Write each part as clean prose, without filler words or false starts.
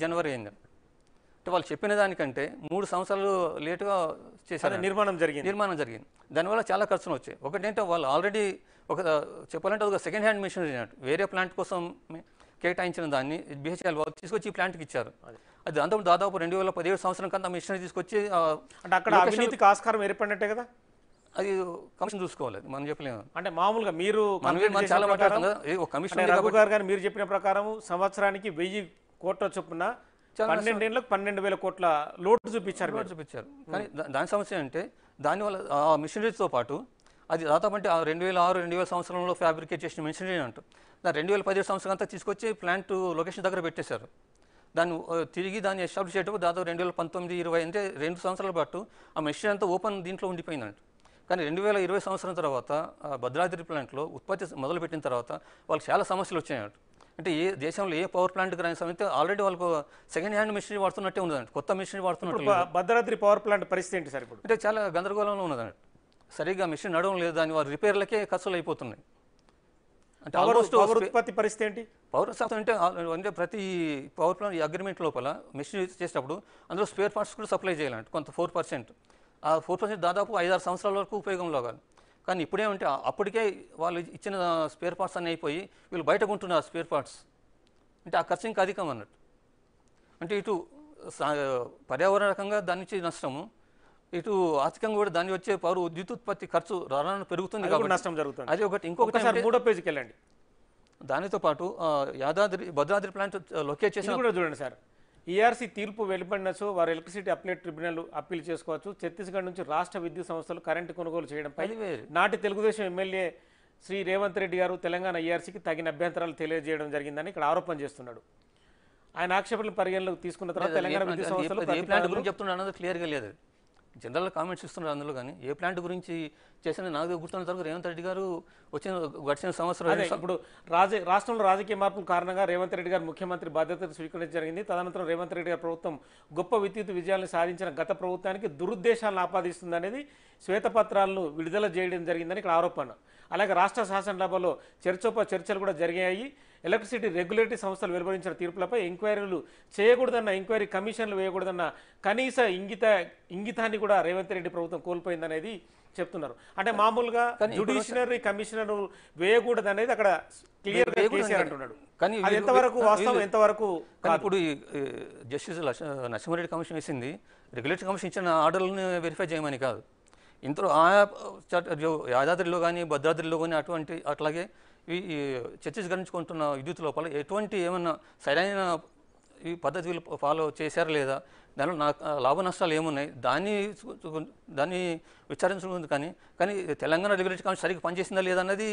జనవరి అయింది. అంటే వాళ్ళు చెప్పిన దానికంటే 3 సంవత్సరాలు లేటుగా చేశారు. నిర్మాణం జరిగింది. దానివల్ల చాలా ఖర్చులు వచ్చాయి. ఒకటేంటే వాళ్ళు ఆల్రెడీ ఒక చెప్పాలంటే ఒక సెకండ్ హ్యాండ్ మిషన్ వేరే ప్లాంట్ కోసం కేటాయించిన దాన్ని బిహెచ్ఎల్ వాళ్ళు తీసుకొచ్చి ఈ ప్లాంట్కి ఇచ్చారు. అది దాదాపు 2017 సంవత్సరం కంతా మిషనరీ తీసుకొచ్చి అంటే అక్కడ అవినీతికి ఆస్కారం ఏర్పడినట్టే కదా. అది కమిషన్ చూసుకోవాలి, మనం చెప్పలేము. అంటే మామూలుగా మీరు చాలా మాట్లాడుతుంది కమిషన్ రఘు గారు కానీ మీరు చెప్పిన ప్రకారం సంవత్సరానికి 1000 కోట్ల చొప్పున 12 ఏళ్ళకు 12,000 కోట్ల లోటు చూపించారు. కానీ దాని సమస్య అంటే దానివల్ల ఆ మిషనరీతో పాటు అది దాదాపు అంటే 2006-2000 సంవత్సరంలో ఫ్యాబ్రికేట్ చేసిన మిషనరీ అంటూ దాన్ని 2017 సంవత్సరం అంతా తీసుకొచ్చి ప్లాంట్ లొకేషన్ దగ్గర పెట్టేశారు. దాన్ని ఎస్టాబ్లిష్ చేయడం దాదాపు 2019-20 అంటే 2 సంవత్సరాల పాటు ఆ మిషనరీ అంతా ఓపెన్ దీంట్లో ఉండిపోయిందంట. కానీ 2020 సంవత్సరం తర్వాత భద్రాద్రి ప్లాంట్లో ఉత్పత్తి మొదలుపెట్టిన తర్వాత వాళ్ళకి చాలా సమస్యలు వచ్చాయంట. అంటే ఏ దేశంలో ఏ పవర్ ప్లాంట్కి రాని సమయంలో ఆల్రెడీ వాళ్ళకు సెకండ్ హ్యాండ్ మిషనరీ వాడుతున్నట్టే ఉందండి, కొత్త మిషనరీ వాడుతున్నట్టు. భద్రాద్రి పవర్ ప్లాంట్ పరిస్థితి ఏంటి సార్ ఇప్పుడు? అంటే చాలా గందరగోళంలో ఉన్నదండి. సరిగ్గా మిషన్ నడవడం లేదు, దాని వారి రిపేర్లకే ఖర్చులు అయిపోతున్నాయి. అంటే పవర్ ఉత్పత్తి పరిస్థితి ఏంటి? పవర్ శాతం అంటే ప్రతి పవర్ ప్లాంట్ అగ్రిమెంట్ లోపల మిషన్ చేసేటప్పుడు అందులో స్పేర్ పార్ట్స్ కూడా సప్లై చేయాలంటే కొంత 4%. ఆ 4% దాదాపు 5-6 సంవత్సరాల వరకు ఉపయోగంలో కాదు. కానీ ఇప్పుడేమంటే అప్పటికే వాళ్ళు ఇచ్చిన స్పేర్ పార్ట్స్ అన్నీ అయిపోయి వీళ్ళు బయట కొంటున్నారు స్పేర్ పార్ట్స్. అంటే ఆ ఖర్చు ఇంకా అధికం అన్నట్టు. అంటే ఇటు పర్యావరణ రకంగా దాని నుంచి నష్టము, ఇటు ఆర్థికంగా కూడా దాన్ని వచ్చే విద్యుత్ ఉత్పత్తి ఖర్చు రాను పెరుగుతుంది కాబట్టి నష్టం జరుగుతుంది. అది ఒకటి. ఇంకొకటి 3వ పేజీకి వెళ్ళండి. దానితో పాటు భద్రాద్రి ప్లాంట్ లొకేట్ చేసి కూడా చూడండి సార్. ఈఆర్సీ తీర్పు వెలువడినచో వారు ఎలక్ట్రిసిటీ అప్లైట్ ట్రిబ్యునల్ అప్పీల్ చేసుకోవచ్చు. ఛత్తీస్గఢ్ నుంచి రాష్ట్ర విద్యుత్ సంస్థలు కరెంటు కొనుగోలు చేయడంపై నాటి తెలుగుదేశం ఎమ్మెల్యే శ్రీ రేవంత్ రెడ్డి గారు తెలంగాణ ఈఆర్సీకి తగిన అభ్యంతరాలు తెలియజేయడం జరిగిందని ఇక్కడ ఆరోపణ చేస్తున్నాడు. ఆయన ఆక్షేపణలు పరిగణలోకి తీసుకున్న తర్వాత తెలంగాణ విద్యుత్ సంస్థలు చెప్తున్నాడు అన్నది క్లియర్గా లేదు. జనరల్ కామెంట్స్ ఇస్తున్నారు అందులో, కానీ ఏ ప్లాంట్ గురించి చేసిన నాకు గుర్తున్నంత వరకు రేవంత్ రెడ్డి గారు గడిచిన సంవత్సరం ఇప్పుడు రాష్ట్రంలో రాజకీయ మార్పుల కారణంగా రేవంత్ రెడ్డి గారు ముఖ్యమంత్రి బాధ్యతలు స్వీకరించడం జరిగింది. తదనంతరం రేవంత్ రెడ్డి గారి ప్రభుత్వం గొప్ప విద్యుత్ విజయాలను సాధించిన గత ప్రభుత్వానికి దురుద్దేశాలను ఆపాదిస్తుంది అనేది శ్వేతపత్రాలను విడుదల చేయడం జరిగిందని ఇక్కడ ఆరోపణ. అలాగే రాష్ట్ర శాసనసభలో చర్చలు కూడా జరిగాయి. ఎలక్ట్రిసిటీ రెగ్యులేటరీ సంస్థలు వెలువరించిన తీర్పులపై ఎంక్వైరీలు చేయకూడదన్న, ఎంక్వైరీ కమిషన్లు వేయకూడదన్న కనీస ఇంగితాన్ని కూడా రేవంత్ రెడ్డి ప్రభుత్వం కోల్పోయిందనేది చెప్తున్నారు. అంటే మామూలుగా జ్యుడిషియరీ కమిషనర్ వేయకూడదు అనేది అక్కడ క్లియర్ గా కేసీఆర్ అంటున్నాడు. కానీ అది ఎంతవరకు వాస్తవం, ఎంతవరకు? ఇప్పుడు జస్టిస్ నరసింహారెడ్డి కమిషన్ వేసింది రెగ్యులేటరీ కమిషన్ ఇచ్చిన ఆర్డర్లను వెరిఫై చేయమని కాదు. ఇంతలో ఆయా యాదాద్రిలో కానీ భద్రాద్రిలో కానీ అట్లాగే ఈ ఛత్తీస్గఢ్ నుంచి కొంటున్న విద్యుత్ లోపల ఎటువంటి ఏమన్నా సరైన ఈ పద్ధతులు ఫాలో చేశారా లేదా, దానిలో లాభ నష్టాలు ఏమున్నాయి దాన్ని విచారించడం. కానీ తెలంగాణ రెగ్యులేటరీ కమిషన్ సరిగ్గా పనిచేసిందా లేదా అన్నది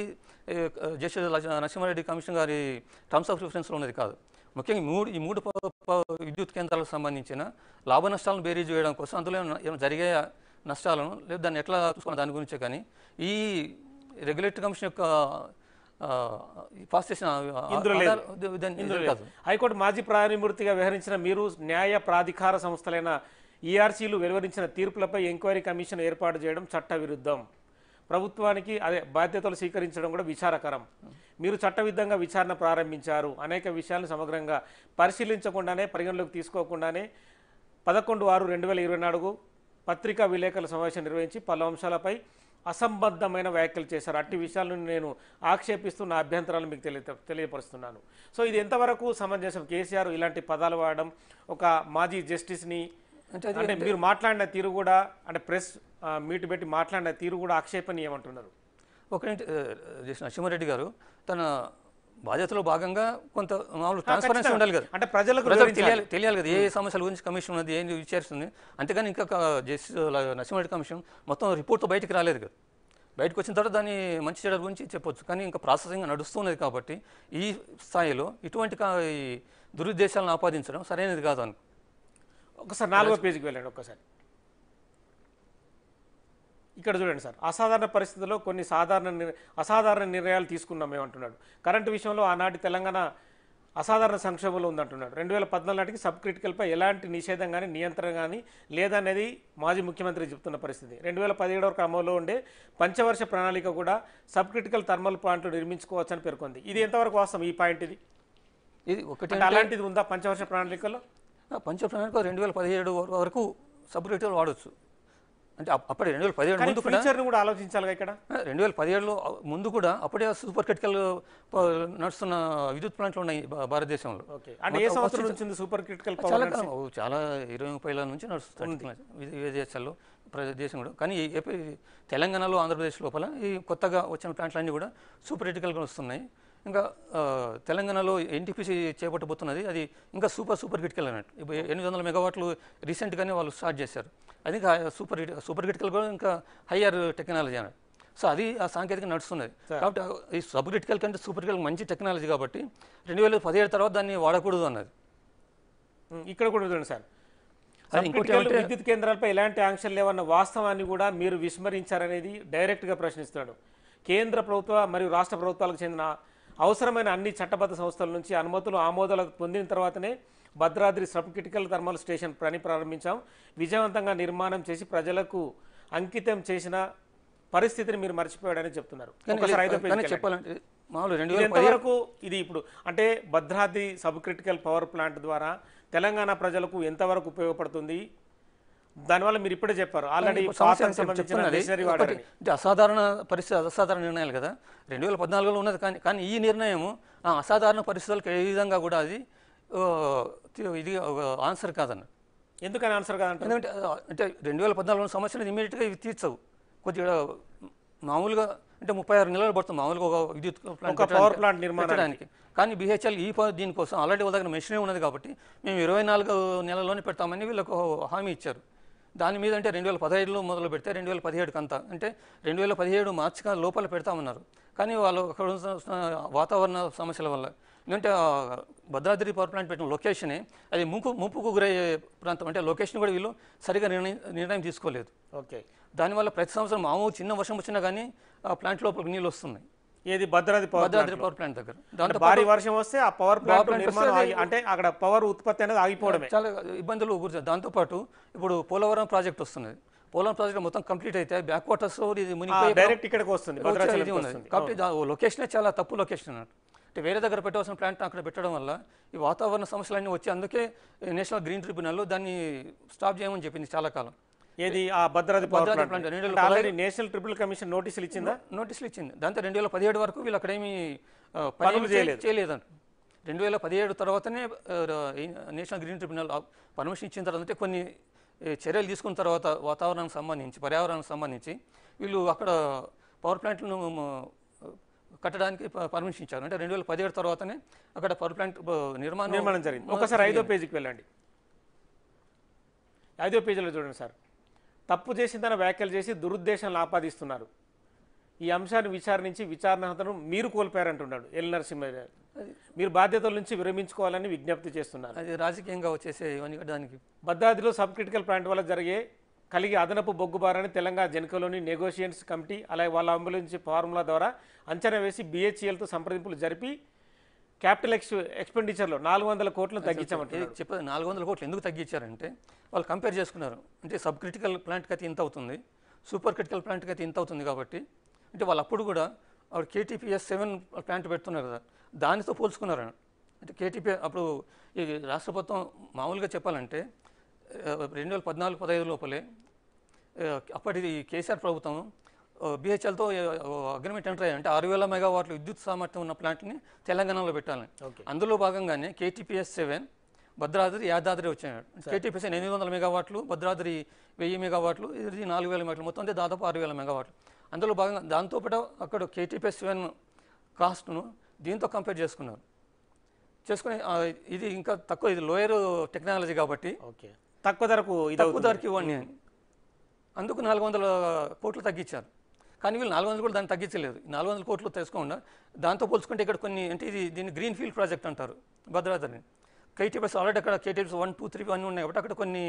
జస్టిస్ నరసింహారెడ్డి కమిషన్ గారి టర్మ్స్ ఆఫ్ రిఫరెన్స్లో ఉన్నది కాదు. ముఖ్యంగా ఈ మూడు విద్యుత్ కేంద్రాలకు సంబంధించిన లాభ నష్టాలను బేరీజ్ చేయడం కోసం అందులో ఏమైనా జరిగే నష్టాలను లేదా దాన్ని ఎట్లా చూసుకోవాలి దాని గురించే. కానీ ఈ రెగ్యులేటరీ కమిషన్ యొక్క హైకోర్టు మాజీ న్యాయమూర్తిగా వ్యవహరించిన మీరు న్యాయ ప్రాధికార సంస్థలైన ఈఆర్సీలు వెలువరించిన తీర్పులపై ఎంక్వైరీ కమిషన్ ఏర్పాటు చేయడం చట్ట విరుద్ధం. ప్రభుత్వానికి బాధ్యతలు స్వీకరించడం కూడా విచారకరం. మీరు చట్టవిధంగా విచారణ ప్రారంభించారు. అనేక విషయాలను సమగ్రంగా పరిశీలించకుండానే, పరిగణలోకి తీసుకోకుండానే 11/6/2024 పత్రికా విలేకరుల సమావేశం నిర్వహించి పలు అంశాలపై అసంబద్ధమైన వ్యాఖ్యలు చేశారు. అట్టి విషయాలను నేను ఆక్షేపిస్తూ నా అభ్యంతరాలు మీకు తెలియపరుస్తున్నాను. సో ఇది ఎంతవరకు సమంజసం? కేసీఆర్ ఇలాంటి పదాలు వాడడం, ఒక మాజీ జస్టిస్ని అంటే మీరు మాట్లాడిన తీరు కూడా, అంటే ప్రెస్ మీట్ పెట్టి మాట్లాడిన తీరు కూడా ఆక్షేపణీయమంటున్నారు. ఒకటి నరసింహారెడ్డి గారు తన బాధ్యతలో భాగంగా కొంత మామూలు ట్రాన్స్పరెన్సీ ఉండాలి కదా, అంటే ప్రజలకు తెలియాలి కదా ఏ సమస్యల గురించి కమిషన్ ఉన్నది, ఏం విచారిస్తుంది. అంతేగాని ఇంకా జస్టిస్ నరసింహారెడ్డి కమిషన్ మొత్తం రిపోర్ట్తో బయటకు రాలేదు కదా. బయటకు వచ్చిన తర్వాత దాన్ని మంచి చెడ్డ గురించి చెప్పొచ్చు. కానీ ఇంకా ప్రాసెసింగ్ నడుస్తున్నది కాబట్టి ఈ స్థాయిలో ఇటువంటి దురుద్దేశాలను ఆపాదించడం సరైనది కాదు అనుకో. ఒకసారి 4వ పేజీకి వెళ్ళండి. ఒక్కసారి ఇక్కడ చూడండి సార్. అసాధారణ పరిస్థితుల్లో కొన్ని అసాధారణ నిర్ణయాలు తీసుకున్నాం మేమంటున్నాడు. కరెంటు విషయంలో ఆనాటి తెలంగాణ అసాధారణ సంక్షోభంలో ఉందంటున్నాడు. 2014 నాటికి సబ్ క్రిటికల్పై ఎలాంటి నిషేధం కానీ నియంత్రణ కానీ లేదనేది మాజీ ముఖ్యమంత్రి చెప్తున్న పరిస్థితి. 2017 వరకు అమల్లో ఉండే పంచవర్ష ప్రణాళిక కూడా సబ్ క్రిటికల్ థర్మల్ ప్లాంట్లు నిర్మించుకోవచ్చని పేర్కొంది. ఇది ఎంతవరకు వాస్తవం ఈ పాయింట్? ఇది ఇది ఒకటి అంటే అలాంటిది ఉందా పంచవర్ష ప్రణాళికలో? పంచప్రణాళిక 2017 వరకు సబ్ రేటులు వాడవచ్చు. అంటే అప్పుడే 2017 కానీ ముందు కూడా ఫ్యూచర్ని కూడా ఆలోచించాలిగా ఇక్కడ. 2017లో ముందు కూడా అప్పుడే సూపర్ క్రిటికల్ నడుస్తున్న విద్యుత్ ప్లాంట్లు ఉన్నాయి భారతదేశంలో. ఓకే, అంటే ఏ సంవత్సరం నుంచి ఉంది సూపర్ క్రిటికల్ పవర్? చాలా కాలం, చాలా 20-30 ఏళ్ళ నుంచి నడుస్తుంది విదేశాల్లో దేశం కూడా. కానీ తెలంగాణలో ఆంధ్రప్రదేశ్ లోపల ఈ కొత్తగా వచ్చిన ప్లాంట్లన్నీ కూడా సూపర్ క్రిటికల్గా వస్తున్నాయి. ఇంకా తెలంగాణలో ఎన్టీపీసీ చేపట్టబోతున్నది, అది ఇంకా సూపర్ క్రిటికల్ అన్నట్టు. ఇప్పుడు 800 మెగావాట్లు రీసెంట్గానే వాళ్ళు స్టార్ట్ చేశారు. అది ఇంకా సూపర్ క్రిటికల్ కూడా ఇంకా హయ్యర్ టెక్నాలజీ అన్నట్టు. సో అది ఆ సాంకేతిక నడుస్తున్నది. కాబట్టి ఈ సబ్ క్రిటికల్ కంటే సూపర్ క్రిటికల్ మంచి టెక్నాలజీ కాబట్టి 2017 తర్వాత దాన్ని వాడకూడదు అన్నది. ఇక్కడ కూడా చూడండి సార్, విద్యుత్ కేంద్రాలపై ఎలాంటి ఆంక్షలు లేవన్న వాస్తవాన్ని కూడా మీరు విస్మరించారనేది డైరెక్ట్గా ప్రశ్నిస్తున్నాడు. కేంద్ర ప్రభుత్వ మరియు రాష్ట్ర ప్రభుత్వాలకు చెందిన అవసరమైన అన్ని చట్టబద్ధ సంస్థల నుంచి అనుమతులు ఆమోదాలు పొందిన తర్వాతనే Bhadradri sub critical thermal station పని ప్రారంభించాం. విజయవంతంగా నిర్మాణం చేసి ప్రజలకు అంకితం చేసిన పరిస్థితిని మీరు మర్చిపోయాడని చెప్తున్నారు. చెప్పాలంటే ఎంతవరకు ఇది ఇప్పుడు అంటే Bhadradri sub critical power plant ద్వారా తెలంగాణ ప్రజలకు ఎంతవరకు ఉపయోగపడుతుంది? దానివల్ల మీరు ఇప్పుడే చెప్పారు ఆల్రెడీ అసాధారణ పరిస్థితి, అసాధారణ నిర్ణయాలు కదా 2014లో ఉన్నది. కానీ ఈ నిర్ణయం అసాధారణ పరిస్థితులకు ఏ విధంగా కూడా అది ఇది ఆన్సర్ కాదన్న. ఎందుకని ఆన్సర్ కాదంటే, ఎందుకంటే అంటే 2014లో సమస్యలు ఇమీడియట్గా ఇవి తీర్చవు. కొద్దిగా మామూలుగా అంటే 36 నెలలు పడుతుంది మామూలుగా ఒక విద్యుత్ పవర్ ప్లాంట్ నిర్మాణానికి. కానీ బిహెచ్ఎల్ దీనికోసం ఆల్రెడీ వాళ్ళ దగ్గర మెషినరీ ఉన్నది కాబట్టి మేము 24 నెలల్లోనే పెడతామని వీళ్ళకు హామీ ఇచ్చారు. దాని మీద అంటే 2015లో మొదలు పెడితే 2017కి అంతా అంటే 2017 మార్చి లోపల పెడతామన్నారు. కానీ వాళ్ళు అక్కడ వాతావరణ సమస్యల వల్ల, ఎందుకంటే భద్రాద్రి పవర్ ప్లాంట్ పెట్టిన లొకేషనే అది ముంపుకు గురయ్యే ప్రాంతం, అంటే లొకేషన్ కూడా వీళ్ళు సరిగా నిర్ణయం తీసుకోలేదు. ఓకే, దానివల్ల ప్రతి సంవత్సరం మామూలు చిన్న వర్షం వచ్చినా కానీ ఆ ప్లాంట్ లోపలికి నీళ్ళు వస్తున్నాయి. ఏది భద్రాద్రి పవర్ ప్లాంట్ దగ్గర దాంతో భారీ వర్షం వస్తే ఆ పవర్ ప్లాంట్ నిర్మాణం అంటే అక్కడ పవర్ ఉత్పత్తి అనేది ఆగిపోవడమే, చాలా ఇబ్బందులు గురి. దాంతోపాటు ఇప్పుడు పోలవరం ప్రాజెక్ట్ వస్తున్నది. పోలవరం ప్రాజెక్ట్ మొత్తం కంప్లీట్ అయితే బ్యాక్ వాటర్స్ ఇది డైరెక్ట్ ఇక్కడికి వస్తుంది కాబట్టి లొకేషనే చాలా తప్పు లొకేషన్ అన్నట్టు. అంటే వేరే దగ్గర పెట్టవలసిన ప్లాంట్ అక్కడ పెట్టడం వల్ల ఈ వాతావరణ సమస్యలన్నీ వచ్చి అందుకే నేషనల్ గ్రీన్ ట్రిబ్యునల్ దాన్ని స్టాప్ చేయమని చెప్పింది చాలా కాలం. ఏది ఆ Bhadradri plant national tribunal commission నోటీసులు ఇచ్చిందా? నోటీసులు ఇచ్చింది. దాంతో 2017 వరకు వీళ్ళు అక్కడేమీ పనులు చేయలేదంట. 2017 తర్వాతనే నేషనల్ గ్రీన్ ట్రిబ్యునల్ పర్మిషన్ ఇచ్చిన తర్వాత అంటే కొన్ని చర్యలు తీసుకున్న తర్వాత వాతావరణానికి సంబంధించి పర్యావరణానికి సంబంధించి వీళ్ళు అక్కడ పవర్ ప్లాంట్లను కట్టడానికి పర్మిషన్ ఇచ్చారు. అంటే 2017 తర్వాతనే అక్కడ పవర్ ప్లాంట్ నిర్మాణం జరిగింది. ఒకసారి 5వ పేజీకి వెళ్ళండి. 5వ పేజీలో చూడండి సార్, తప్పు చేసిందని వ్యాఖ్యలు చేసి దురుద్దేశాలను ఆపాదిస్తున్నారు. ఈ అంశాన్ని విచారించి విచారణను మీరు కోల్పోయారంటున్నాడు ఎల్ నరసింహ. మీరు బాధ్యతల నుంచి విరమించుకోవాలని విజ్ఞప్తి చేస్తున్నారు. అది రాజకీయంగా వచ్చేసే ఇవన్నీ దానికి. భద్రాద్రిలో సబ్ క్రిటికల్ ప్లాంట్ వల్ల కలిగే అదనపు బొగ్గుబారాన్ని తెలంగాణ జెన్కోలోని నెగోషియేషన్స్ కమిటీ అలాగే వాళ్ళ అంబులెన్స్ ఫార్ములా ద్వారా అంచనా వేసి BHELతో సంప్రదింపులు జరిపి క్యాపిటల్ ఎక్స్పెండిచర్లో 400 కోట్లను తగ్గించామంటే చెప్పేది 400 కోట్లు ఎందుకు తగ్గించారంటే వాళ్ళు కంపేర్ చేసుకున్నారు. అంటే సబ్ క్రిటికల్ ప్లాంట్కి అయితే ఇంత అవుతుంది, సూపర్ క్రిటికల్ ప్లాంట్కి అయితే ఇంత అవుతుంది కాబట్టి అంటే వాళ్ళు అప్పుడు కూడా KTPS-7 ప్లాంట్ పెడుతున్నారు కదా దానితో పోల్చుకున్నారు. అంటే KTP అప్పుడు ఈ రాష్ట్ర ప్రభుత్వం మామూలుగా చెప్పాలంటే 2014-15 లోపలే అప్పటి కేసీఆర్ ప్రభుత్వం BHELతో అగ్రిమెంట్ ఎంటర్ అయ్యాయి. అంటే 6000 మెగావాట్లు విద్యుత్ సామర్థ్యం ఉన్న ప్లాంట్ని తెలంగాణలో పెట్టాలని. అందులో భాగంగానే KTPS-7 భద్రాద్రి యాదాద్రి వచ్చాయి. KTPS-7 800 మెగావాట్లు, భద్రాద్రి 1000 మెగావాట్లు, ఇది 4000 మెగావాట్లు, మొత్తం అంటే దాదాపు 6000 మెగావాట్లు. అందులో భాగంగా దాంతోపాటు అక్కడ KTPS-7 కాస్ట్ను దీంతో కంపేర్ చేసుకున్నారు. చేసుకుని ఇది ఇంకా తక్కువ, ఇది లోయర్ టెక్నాలజీ కాబట్టి తక్కువ ధరకు ఇవ్వండి అని అందుకు 400 కోట్లు తగ్గించారు. కానీ వీళ్ళు 400 కూడా దాన్ని తగ్గించలేదు. 400 కోట్లు తీసుకోకుండా దాంతో పోల్చుకుంటే ఇక్కడ కొన్ని అంటే దీన్ని గ్రీన్ ఫీల్డ్ ప్రాజెక్ట్ అంటారు భద్రాద్రిని. KTPS ఆల్రెడీ అక్కడ KTPS 1, 2, 3 అన్నీ ఉన్నాయి కాబట్టి అక్కడ కొన్ని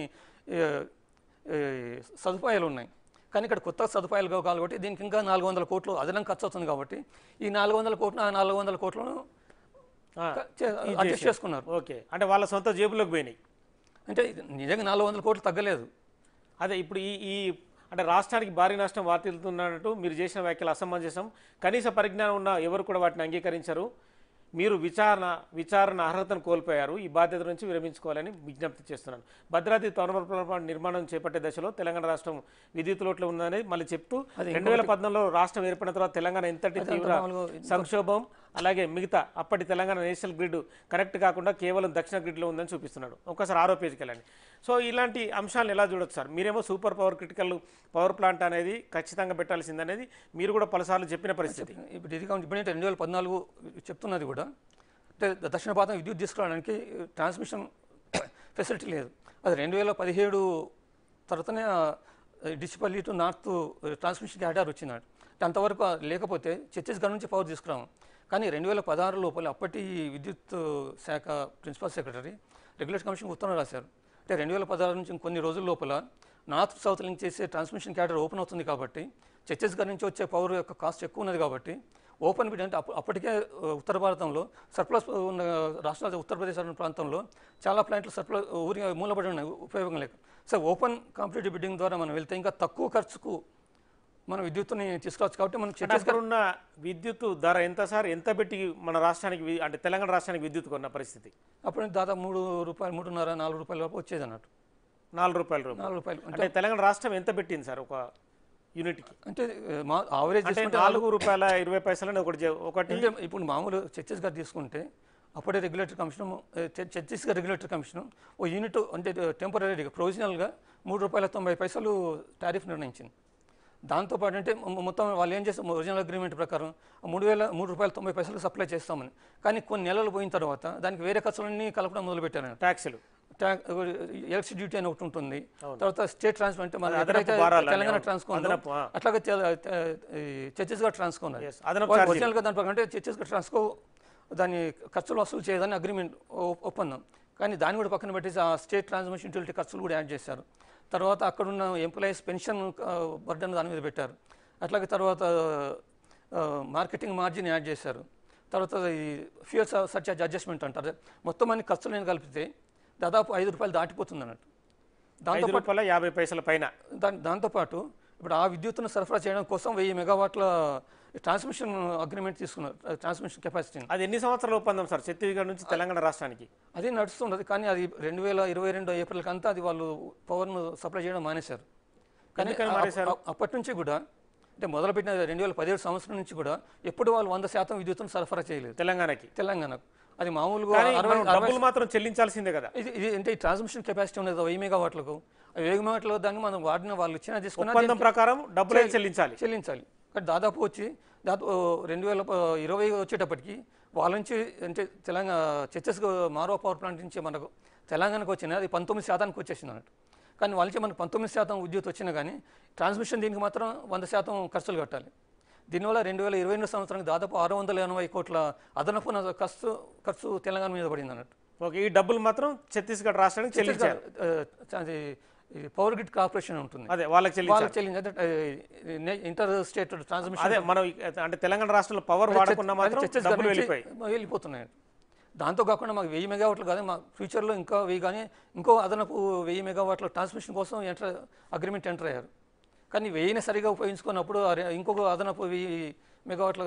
సదుపాయాలు ఉన్నాయి. కానీ ఇక్కడ కొత్త సదుపాయాలు కావాలి కాబట్టి దీనికి ఇంకా 400 కోట్లు అదనంగా ఖర్చు అవుతుంది కాబట్టి ఈ 400 కోట్లు ఆ 400 కోట్లను అడ్జస్ట్ చేసుకున్నారు. ఓకే, అంటే వాళ్ళ సొంత జేబులోకి పోయినాయి. అంటే నిజంగా 400 కోట్లు తగ్గలేదు. అదే ఇప్పుడు ఈ అంటే రాష్ట్రానికి భారీ నష్టం వాటిల్తున్నట్టు మీరు చేసిన వ్యాఖ్యలు అసమంజసం. కనీస పరిజ్ఞానం ఉన్న ఎవరు కూడా వాటిని అంగీకరించరు. మీరు విచారణ అర్హతను కోల్పోయారు, ఈ బాధ్యత నుంచి విరమించుకోవాలని విజ్ఞప్తి చేస్తున్నాను. భద్రాద్రి థర్మల్ పవర్ ప్లాంట్ నిర్మాణం చేపట్టే దశలో తెలంగాణ రాష్ట్రం విద్యుత్ లోట్లో ఉందని మళ్ళీ చెప్తూ 2014లో రాష్ట్రం ఏర్పడిన తర్వాత తెలంగాణ ఎంతటి తీవ్ర సంక్షోభం, అలాగే మిగతా అప్పటి తెలంగాణ నేషనల్ గ్రిడ్ కనెక్ట్ కాకుండా కేవలం దక్షిణ గ్రిడ్లో ఉందని చూపిస్తున్నాడు. ఒకసారి 6వ పేజీకి వెళ్ళండి. సో ఇలాంటి అంశాలను ఎలా చూడొచ్చు సార్? మీరేమో super power critical power plant అనేది ఖచ్చితంగా పెట్టాల్సిందనేది మీరు కూడా పలుసార్లు చెప్పిన పరిస్థితి. ఇప్పుడు ఇది కాబట్టి ఇప్పుడు 2014 చెప్తున్నది కూడా అంటే దక్షిణ భారతం విద్యుత్ తీసుకురావడానికి ట్రాన్స్మిషన్ ఫెసిలిటీ లేదు. అది 2017 తర్వాతనే డిచిపల్లి టు నార్త్ ట్రాన్స్మిషన్ క్యారిడార్ వచ్చిందండి. అంతవరకు లేకపోతే ఛత్తీస్గఢ్ నుంచి పవర్ తీసుకురాము. కానీ 2016 లోపల అప్పటి విద్యుత్ శాఖ ప్రిన్సిపల్ సెక్రటరీ రెగ్యులేటర్ కమిషన్ ఉత్తరం రాశారు. అంటే 2016 నుంచి కొన్ని రోజుల లోపల నార్త్ సౌత్ లింక్ చేసే ట్రాన్స్మిషన్ క్యారిడార్ ఓపెన్ అవుతుంది కాబట్టి ఛత్తీస్గఢ్ నుంచి వచ్చే పవర్ యొక్క కాస్ట్ ఎక్కువ ఉన్నది కాబట్టి ఓపెన్ బిడ్ అంటే అప్పటికే ఉత్తర భారతంలో సర్ప్లస్ ఉన్న రాష్ట్రాల ఉత్తరప్రదేశ్ ప్రాంతంలో చాలా ప్లాంట్లు సర్ప్లస్ ఊరి మూలబడి ఉన్నాయి, ఉపయోగం లేక. సో ఓపెన్ కాంపిటేటివ్ బిడ్డింగ్ ద్వారా మనం వెళ్తే ఇంకా తక్కువ ఖర్చుకు మనం విద్యుత్తుని తీసుకురావచ్చు. కాబట్టి మనం ఛత్తీస్గఢ్ ఉన్న విద్యుత్ ధర ఎంత సార్? ఎంత పెట్టి మన రాష్ట్రానికి అంటే తెలంగాణ రాష్ట్రానికి విద్యుత్ కొన్న పరిస్థితి? అప్పుడు దాదాపు ₹3, ₹3.5, ₹4 వరకు వచ్చేది అన్నట్టు. ₹4 అంటే తెలంగాణ రాష్ట్రం ఎంత పెట్టింది సార్ ఒక యూనిట్కి? అంటే మా ఆవరేజ్ అంటే ₹4.20 ఒకటి. అంటే ఇప్పుడు మామూలు ఛత్తీస్గఢ్ తీసుకుంటే అప్పుడే regulatory commission Chhattisgarh regulatory commission ఓ యూనిట్ అంటే టెంపరీగా ప్రొవిజనల్గా ₹3.90 టారిఫ్ నిర్ణయించింది. దాంతోపాటు అంటే మొత్తం వాళ్ళు ఏం చేస్తారు ఒరిజినల్ అగ్రిమెంట్ ప్రకారం ₹3.90 సప్లై చేస్తామని. కానీ కొన్ని నెలలు పోయిన తర్వాత దానికి వేరే ఖర్చులన్నీ కలపడం మొదలుపెట్టారు. ట్యాక్సులు, ఎలక్ట్రిసిటీ డ్యూటీ అని ఒకటి ఉంటుంది, తర్వాత స్టేట్ ట్రాన్స్ఫర్ అంటే మన ఎక్కడైతే తెలంగాణ ట్రాన్స్కో అట్లాగే ఛత్తీస్గఢ్ ట్రాన్స్కో ఉన్నది. ఒరిజినల్గా దాని ప్రకారం అంటే ఛత్తీస్గఢ్ ట్రాన్స్కో దాని ఖర్చులు వసూలు చేయదని అగ్రిమెంట్ ఒప్పందం. కానీ దాన్ని కూడా పక్కన పెట్టేసి ఆ స్టేట్ ట్రాన్స్మిషన్ యూటిలిటీ ఖర్చులు కూడా యాడ్ చేశారు. తర్వాత అక్కడున్న ఎంప్లాయీస్ పెన్షన్ బర్డన్ దాని మీద పెట్టారు. అట్లాగే తర్వాత మార్కెటింగ్ మార్జిన్ యాడ్ చేశారు. తర్వాత ఈ ఫ్యూయల్ సర్చార్జ్ అడ్జస్ట్మెంట్ అంటారు. మొత్తం అన్ని ఖర్చులను కలిపితే దాదాపు ₹5 దాటిపోతుంది అన్నట్టు. ₹5.50 పైన. దాంతోపాటు ఇప్పుడు ఆ విద్యుత్తును సరఫరా చేయడం కోసం 1000 మెగావాట్ల ట్రాన్స్మిషన్ అగ్రిమెంట్ తీసుకున్నారు, ట్రాన్స్మిషన్ కెపాసిటీ. అది ఎన్ని సంవత్సరాల ఒప్పందం సార్ ఛత్తీస్గఢ్ నుంచి తెలంగాణ రాష్ట్రానికి? అది నడుస్తున్నది, కానీ అది 2022 ఏప్రిల్కి అంతా అది వాళ్ళు పవర్ను సప్లై చేయడం మానేశారు. కానీ అప్పటి నుంచి కూడా అంటే మొదలుపెట్టిన 2017 సంవత్సరం నుంచి కూడా ఎప్పుడు వాళ్ళు 100% విద్యుత్తును సరఫరా చేయలేదు తెలంగాణకు. అది మామూలుగా డబ్బులు మాత్రం చెల్లించాల్సిందే కదా. ఇది అంటే ఈ ట్రాన్స్మిషన్ కెపాసిటీ ఉన్నది 1000 మెగావాట్లకు. 1000 మెగావాట్ల దాన్ని మనం వాడిన వాళ్ళు ఇచ్చిన ఒప్పందం ప్రకారం డబ్బులు చెల్లించాలి. కానీ దాదాపు 2020 వచ్చేటప్పటికి వాళ్ళ నుంచి అంటే తెలంగాణ ఛత్తీస్గఢ్ మారో పవర్ ప్లాంట్ నుంచి మనకు తెలంగాణకు వచ్చినా అది 19% వచ్చేసింది అన్నట్టు. కానీ వాళ్ళ నుంచి మనకు 19% విద్యుత్ వచ్చినా కానీ ట్రాన్స్మిషన్ దీనికి మాత్రం 100% ఖర్చులు కట్టాలి. దీనివల్ల 2022 సంవత్సరానికి దాదాపు 680 కోట్ల అదనపు ఖర్చు తెలంగాణ మీద పడింది అన్నట్టు. ఓకే, ఈ డబ్బులు మాత్రం ఛత్తీస్గఢ్ రాష్ట్రానికి చెల్లించారు. పవర్ గ్రిడ్ కార్పొరేషన్ ఉంటుంది, అదే వాళ్ళకి చెల్లించాలి. ఇంటర్ స్టేట్ ట్రాన్స్మిషన్ అదే మనం అంటే తెలంగాణ రాష్ట్రంలో పవర్ వాడకున్నా మాత్రం డబ్బులు వెళ్ళిపోతున్నాయి. దాంతో కాకుండా మాకు 1000 మెగావాట్లు కానీ మా ఫ్యూచర్లో ఇంకా 1000 కానీ ఇంకో అదనపు 1000 మెగావాట్ల ట్రాన్స్మిషన్ కోసం అగ్రిమెంట్ ఎంటర్ అయ్యారు. కానీ 1000ని సరిగా ఉపయోగించుకున్నప్పుడు ఇంకొక అదనపు 1000 మెగావాట్ల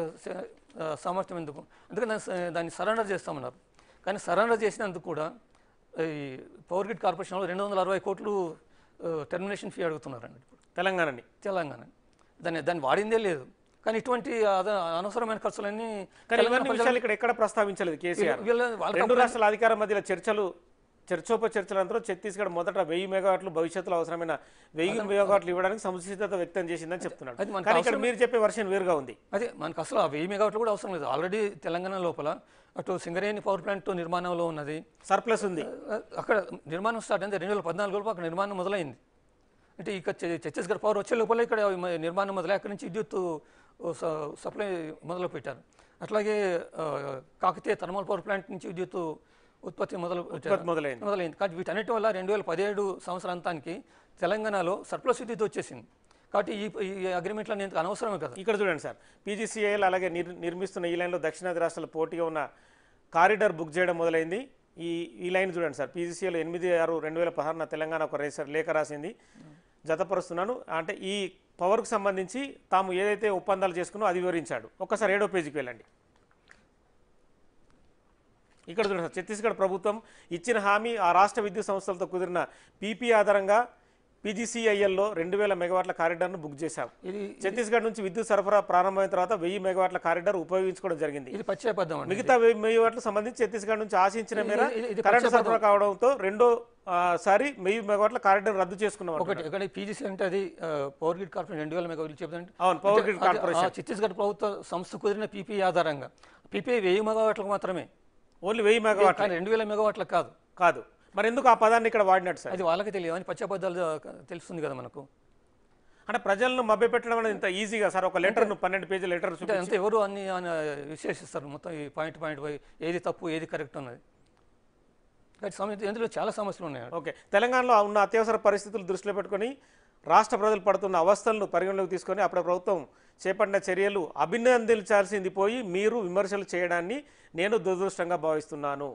సామర్థ్యం ఎందుకు, అందుకని దాన్ని సరెండర్ చేస్తామన్నారు. కానీ సరెండర్ చేసినందుకు కూడా ఈ పవర్ గ్రిడ్ కార్పొరేషన్లో 260 కోట్లు టెర్మినేషన్ ఫీ అడుగుతున్నారండి ఇప్పుడు తెలంగాణ. దాన్ని వాడిందే లేదు. కానీ ఇటువంటి అనవసరమైన ఖర్చులన్నీ ఇక్కడ ఎక్కడ ప్రస్తావించలేదు కేసీఆర్. రెండు రాష్ట్రాల అధికారుల మధ్య చర్చోపచర్చలంతా ఛత్తీస్గఢ్ మొదట 1000 మెగావాట్లు భవిష్యత్తులో అవసరమైన 1000 మెగావాట్లు ఇవ్వడానికి సంసిద్ధత వ్యక్తం చేసిందని చెప్తున్నాడు. కానీ ఇక్కడ మీరు చెప్పే వర్షన్ వేరుగా ఉంది. అదే మనకు అసలు ఆ 1000 మెగావాట్లు కూడా అవసరం లేదు. ఆల్రెడీ తెలంగాణ లోపల అటు సింగరేణి పవర్ ప్లాంట్ నిర్మాణంలో ఉన్నది, సర్ప్లస్ ఉంది. అక్కడ నిర్మాణం స్టార్ట్ అయింది 2014 లోపల అక్కడ నిర్మాణం మొదలైంది. అంటే ఇక ఛత్తీస్గఢ్ పవర్ వచ్చే లోపల ఇక్కడ నిర్మాణం మొదలై అక్కడి నుంచి విద్యుత్ సప్లై మొదలు పెట్టారు. అట్లాగే కాకతీయ థర్మల్ పవర్ ప్లాంట్ నుంచి విద్యుత్ ఉత్పత్తి మొదలైంది. కానీ వీటన్నిటి వల్ల 2017 సంవత్సరాంతానికి తెలంగాణలో సర్ప్లస్ విద్యుత్ వచ్చేసింది. కాబట్టి ఈ అగ్రిమెంట్లో నేను అనవసరమే కదా. ఇక్కడ చూడండి సార్, పీజీసీఐఎల్ అలాగే నిర్మిస్తున్న ఈ లైన్లో దక్షిణాది రాష్ట్రాల పోటీగా ఉన్న కారిడార్ బుక్ చేయడం మొదలైంది. ఈ లైన్ చూడండి సార్, పీజీసీఎల్ 8/6/2016 తెలంగాణ ఒక లేఖ రాసింది, జతపరుస్తున్నాను. అంటే ఈ పవర్కు సంబంధించి తాము ఏదైతే ఒప్పందాలు చేసుకున్నో అది వివరించాడు. ఒక్కసారి 7వ పేజీకి వెళ్ళండి. ఇక్కడ చూడండి, ఛత్తీస్గఢ్ ప్రభుత్వం ఇచ్చిన హామీ ఆ రాష్ట్ర విద్యుత్ సంస్థలతో కుదిరిన పీపీ ఆధారంగా పీజీసీఐఎల్లో 2000 మెగావాట్ల కారిడార్ను బుక్ చేశాం. ఇది ఛత్తీస్గఢ్ నుంచి విద్యుత్ సరఫరా ప్రారంభమైన తర్వాత 1000 మెగావాట్ల కారిడార్ ఉపయోగించుకోవడం జరిగింది. ఇది పచ్చేపద్దం అండి. మిగతా 1000 మెగావాట్లకు సంబంధించి ఛత్తీస్గఢ్ నుంచి ఆశించిన మేర ఇది కరెంటు సరఫరా కావడంతో రెండోసారి 1000 మెగావాట్ల కారిడార్ రద్దు చేసుకున్నాం. ఒకటి ఇక్కడ పీజీసీ అంటే అది పవర్ గ్రిడ్ కార్పొరేషన్ 2000 మెగావాట్లు చెప్తుంటే అవును, పవర్ గ్రిడ్ కార్పొరేషన్ ఛత్తీస్గఢ్ ప్రభుత్వ సంస్థ కుదిరిన పీపీ ఆధారంగా పీపీ 1000 మెగావాట్లకు మాత్రమే, ఓన్లీ 1000 మెగావాట్లు కానీ 2000 మెగావాట్లకు కాదు. కాదు. మరి ఎందుకు ఆ పదాన్ని ఇక్కడ వాడినట్టు సార్? అది వాళ్ళకి తెలియదు అని పచ్చబద్దాలు తెలుస్తుంది కదా మనకు. అంటే ప్రజలను మభ్యపెట్టడం అనేది ఇంత ఈజీగా సార్? ఒక లెటర్ను 12 పేజీల లెటర్ అంటే అంతే, ఎవరు అన్ని విశ్లేషిస్తారు మొత్తం ఈ పాయింట్ ఏది తప్పు ఏది కరెక్ట్ ఉన్నది. కానీ ఇందులో చాలా సమస్యలు ఉన్నాయి. ఓకే, తెలంగాణలో ఉన్న అత్యవసర పరిస్థితులు దృష్టిలో పెట్టుకొని రాష్ట్ర ప్రజలు పడుతున్న అవస్థలను పరిగణలోకి తీసుకొని అప్పుడు ప్రభుత్వం చేపట్టిన చర్యలు అభినందించాల్సింది పోయి మీరు విమర్శలు చేయడాన్ని నేను దురదృష్టంగా భావిస్తున్నాను.